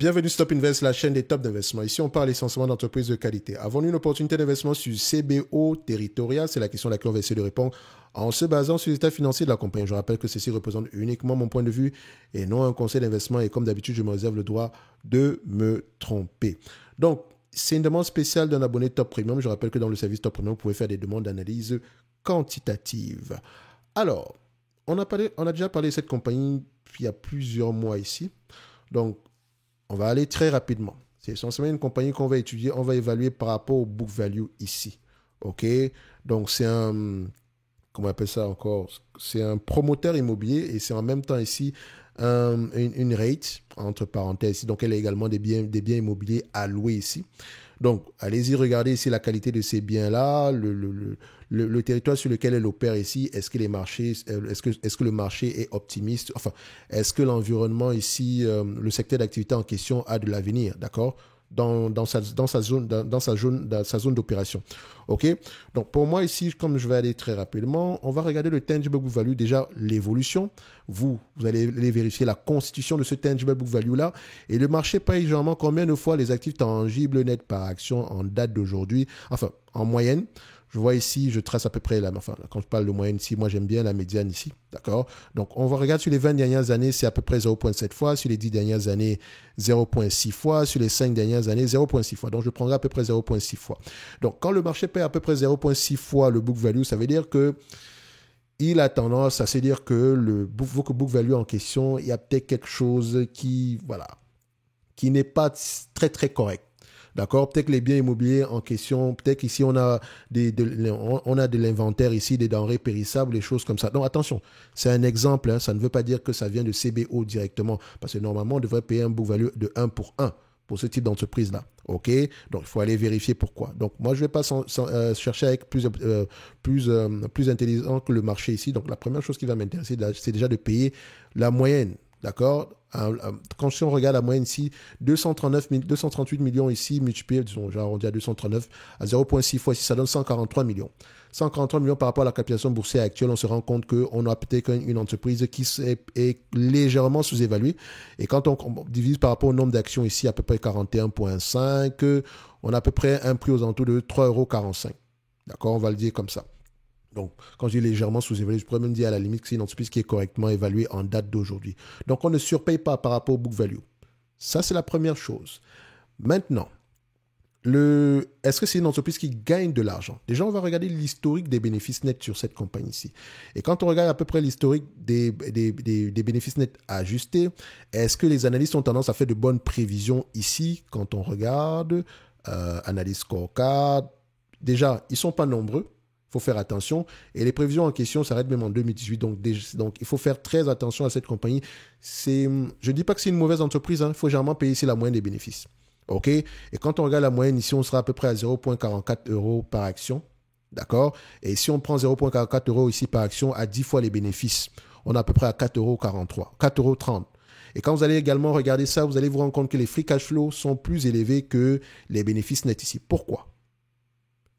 Bienvenue Stop Invest, la chaîne des tops d'investissement. Ici, on parle essentiellement d'entreprises de qualité. Avons-nous une opportunité d'investissement sur CBO territorial? C'est la question à laquelle on va essayer de répondre en se basant sur les états financiers de la compagnie. Je rappelle que ceci représente uniquement mon point de vue et non un conseil d'investissement. Et comme d'habitude, je me réserve le droit de me tromper. Donc, c'est une demande spéciale d'un abonné Top Premium. Je rappelle que dans le service Top Premium, vous pouvez faire des demandes d'analyse quantitative. Alors, on a déjà parlé de cette compagnie il y a plusieurs mois ici. Donc, on va aller très rapidement. C'est essentiellement une compagnie qu'on va étudier, on va évaluer par rapport au book value ici. OK? Donc, c'est un, comment on appelle ça encore? C'est un promoteur immobilier et c'est en même temps ici une rate, entre parenthèses ici. Donc, elle a également des biens immobiliers à louer ici. Donc, allez-y, regardez ici la qualité de ces biens-là, le territoire sur lequel elle opère ici. Est-ce que le marché est optimiste? Enfin, est-ce que l'environnement ici, le secteur d'activité en question a de l'avenir, d'accord? Dans sa zone d'opération. OK? Donc, pour moi, ici, comme je vais aller très rapidement, on va regarder le tangible book value, déjà l'évolution. Vous allez vérifier la constitution de ce tangible book value-là. Et le marché paye généralement combien de fois les actifs tangibles nets par action en date d'aujourd'hui? Enfin, en moyenne. Je vois ici, je trace à peu près, quand je parle de moyenne ici, moi j'aime bien la médiane ici, d'accord? Donc on va regarder sur les 20 dernières années, c'est à peu près 0,7 fois, sur les 10 dernières années, 0,6 fois, sur les 5 dernières années, 0,6 fois. Donc je prendrai à peu près 0,6 fois. Donc quand le marché paie à peu près 0,6 fois le book value, ça veut dire que il a tendance à se dire que votre book value en question, il y a peut-être quelque chose qui n'est pas très très correct. D'accord? Peut-être que les biens immobiliers en question, peut-être qu'ici on a de l'inventaire ici, des denrées périssables, des choses comme ça. Donc attention, c'est un exemple, hein, ça ne veut pas dire que ça vient de CBO directement, parce que normalement on devrait payer un book value de 1 pour 1 pour ce type d'entreprise-là. OK? Donc il faut aller vérifier pourquoi. Donc moi je ne vais pas chercher avec plus intelligent que le marché ici. Donc la première chose qui va m'intéresser, c'est déjà de payer la moyenne. D'accord? Si on regarde la moyenne ici, 238 millions ici, multiplié, disons, j'ai arrondi à 239, à 0,6 fois ici, ça donne 143 millions. 143 millions par rapport à la capitalisation boursière actuelle, on se rend compte qu'on a peut-être une entreprise qui est légèrement sous-évaluée. Et quand on divise par rapport au nombre d'actions ici, à peu près 41,5, on a à peu près un prix aux alentours de 3,45 €. D'accord? On va le dire comme ça. Donc, quand je dis légèrement sous-évalué, je pourrais même dire à la limite que c'est une entreprise qui est correctement évaluée en date d'aujourd'hui. Donc, on ne surpaye pas par rapport au book value. Ça, c'est la première chose. Maintenant, est-ce que c'est une entreprise qui gagne de l'argent? Déjà, on va regarder l'historique des bénéfices nets sur cette compagnie-ci. Et quand on regarde à peu près l'historique des bénéfices nets ajustés, est-ce que les analystes ont tendance à faire de bonnes prévisions ici quand on regarde analyse scorecard? Déjà, ils ne sont pas nombreux. Il faut faire attention. Et les prévisions en question s'arrêtent même en 2018. Donc, il faut faire très attention à cette compagnie. Je ne dis pas que c'est une mauvaise entreprise. Hein. Il faut généralement payer ici la moyenne des bénéfices. OK? Et quand on regarde la moyenne, ici, on sera à peu près à 0,44 € par action. D'accord? Et si on prend 0,44 € ici par action à 10 fois les bénéfices, on est à peu près à 4,43 €, 4,30 €. Et quand vous allez également regarder ça, vous allez vous rendre compte que les free cash flow sont plus élevés que les bénéfices nets ici. Pourquoi?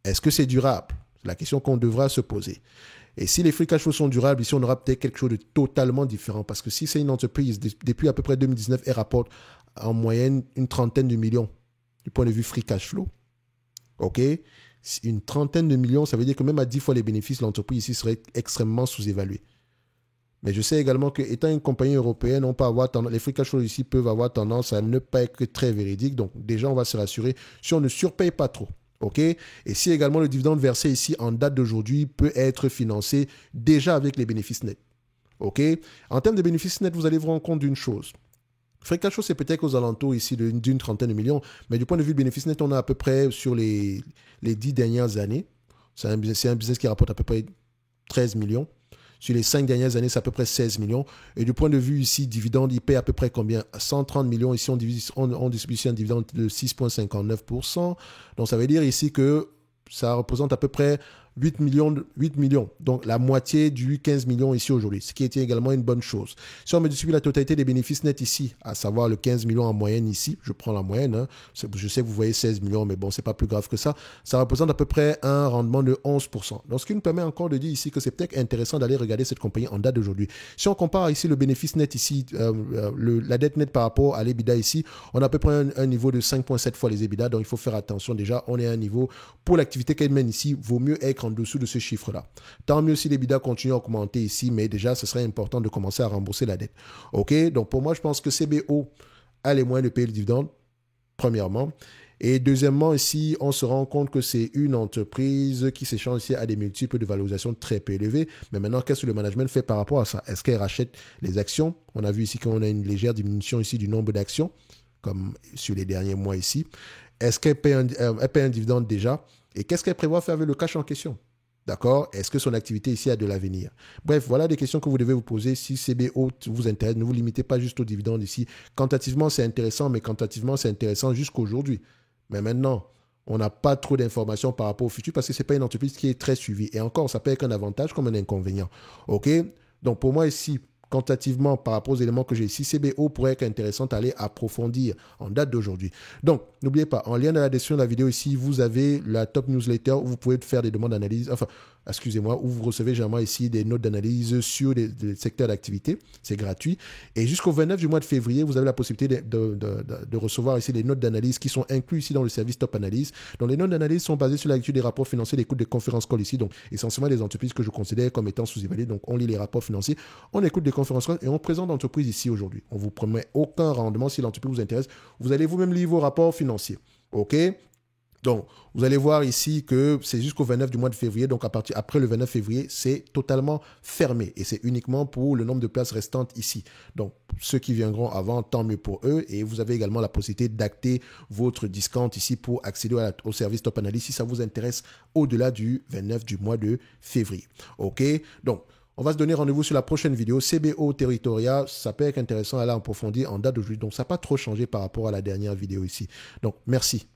Est-ce que c'est durable? C'est la question qu'on devra se poser. Et si les free cash flows sont durables, ici, on aura peut-être quelque chose de totalement différent. Parce que si c'est une entreprise, depuis à peu près 2019, elle rapporte en moyenne une trentaine de millions du point de vue free cash flow. OK? Une trentaine de millions, ça veut dire que même à 10 fois les bénéfices, l'entreprise ici serait extrêmement sous-évaluée. Mais je sais également qu'étant une compagnie européenne, les free cash flows ici peuvent avoir tendance à ne pas être très véridiques. Donc déjà, on va se rassurer si on ne surpaye pas trop. OK? Et si également le dividende versé ici en date d'aujourd'hui peut être financé déjà avec les bénéfices nets. OK? En termes de bénéfices nets, vous allez vous rendre compte d'une chose. Free cash flow, c'est peut-être aux alentours ici d'une trentaine de millions, mais du point de vue bénéfices nets, on est à peu près sur les 10 dernières années. C'est un business qui rapporte à peu près 13 millions. Sur les 5 dernières années, c'est à peu près 16 millions. Et du point de vue ici, dividende, il paie à peu près combien? 130 millions. Ici, on distribue ici un dividende de 6,59%. Donc, ça veut dire ici que ça représente à peu près 8 millions, 8 millions. Donc, la moitié du 15 millions ici aujourd'hui, ce qui était également une bonne chose. Si on multiplie la totalité des bénéfices nets ici, à savoir le 15 millions en moyenne ici, je prends la moyenne, hein, je sais que vous voyez 16 millions, mais bon, c'est pas plus grave que ça représente à peu près un rendement de 11%. Donc, ce qui nous permet encore de dire ici que c'est peut-être intéressant d'aller regarder cette compagnie en date d'aujourd'hui. Si on compare ici le bénéfice net ici, la dette nette par rapport à l'EBITDA ici, on a à peu près un niveau de 5,7 fois les EBITDA, donc il faut faire attention déjà, on est à un niveau, pour l'activité qu'elle mène ici, vaut mieux être en dessous de ce chiffre-là. Tant mieux si l'EBITDA continue à augmenter ici, mais déjà, ce serait important de commencer à rembourser la dette. OK? Donc, pour moi, je pense que CBO a les moyens de payer le dividende, premièrement. Et deuxièmement, ici, on se rend compte que c'est une entreprise qui s'échange ici à des multiples de valorisation très peu élevés. Mais maintenant, qu'est-ce que le management fait par rapport à ça? Est-ce qu'elle rachète les actions? On a vu ici qu'on a une légère diminution ici du nombre d'actions, comme sur les derniers mois ici. Est-ce qu'elle paye un dividende déjà? Et qu'est-ce qu'elle prévoit faire avec le cash en question? D'accord? Est-ce que son activité ici a de l'avenir? Bref, voilà des questions que vous devez vous poser. Si CBO vous intéresse, ne vous limitez pas juste aux dividendes ici. Quantitativement, c'est intéressant, mais quantitativement, c'est intéressant jusqu'aujourd'hui. Mais maintenant, on n'a pas trop d'informations par rapport au futur parce que ce n'est pas une entreprise qui est très suivie. Et encore, ça peut être un avantage comme un inconvénient. OK? Donc, pour moi, ici, quantitativement, par rapport aux éléments que j'ai ici, CBO pourrait être intéressant à aller approfondir en date d'aujourd'hui. Donc, n'oubliez pas, en lien dans la description de la vidéo ici, vous avez la top newsletter où vous pouvez faire des demandes d'analyse, où vous recevez généralement ici des notes d'analyse sur des secteurs d'activité. C'est gratuit. Et jusqu'au 29 du mois de février, vous avez la possibilité de recevoir ici des notes d'analyse qui sont incluses ici dans le service Top Analyse. Donc, les notes d'analyse sont basées sur la lecture des rapports financiers, l'écoute des conférences call ici. Donc, essentiellement, des entreprises que je considère comme étant sous-évaluées. Donc, on lit les rapports financiers, on écoute des conférences call et on présente l'entreprise ici aujourd'hui. On ne vous promet aucun rendement si l'entreprise vous intéresse. Vous allez vous-même lire vos rapports financiers. OK? Donc, vous allez voir ici que c'est jusqu'au 29 du mois de février. Donc, après le 29 février, c'est totalement fermé. Et c'est uniquement pour le nombre de places restantes ici. Donc, ceux qui viendront avant, tant mieux pour eux. Et vous avez également la possibilité d'acter votre discount ici pour accéder au service Top Analyse si ça vous intéresse au-delà du 29 du mois de février. OK? Donc, on va se donner rendez-vous sur la prochaine vidéo. CBO Territoria, ça peut être intéressant à aller approfondir en date d'aujourd'hui. Donc, ça n'a pas trop changé par rapport à la dernière vidéo ici. Donc, merci.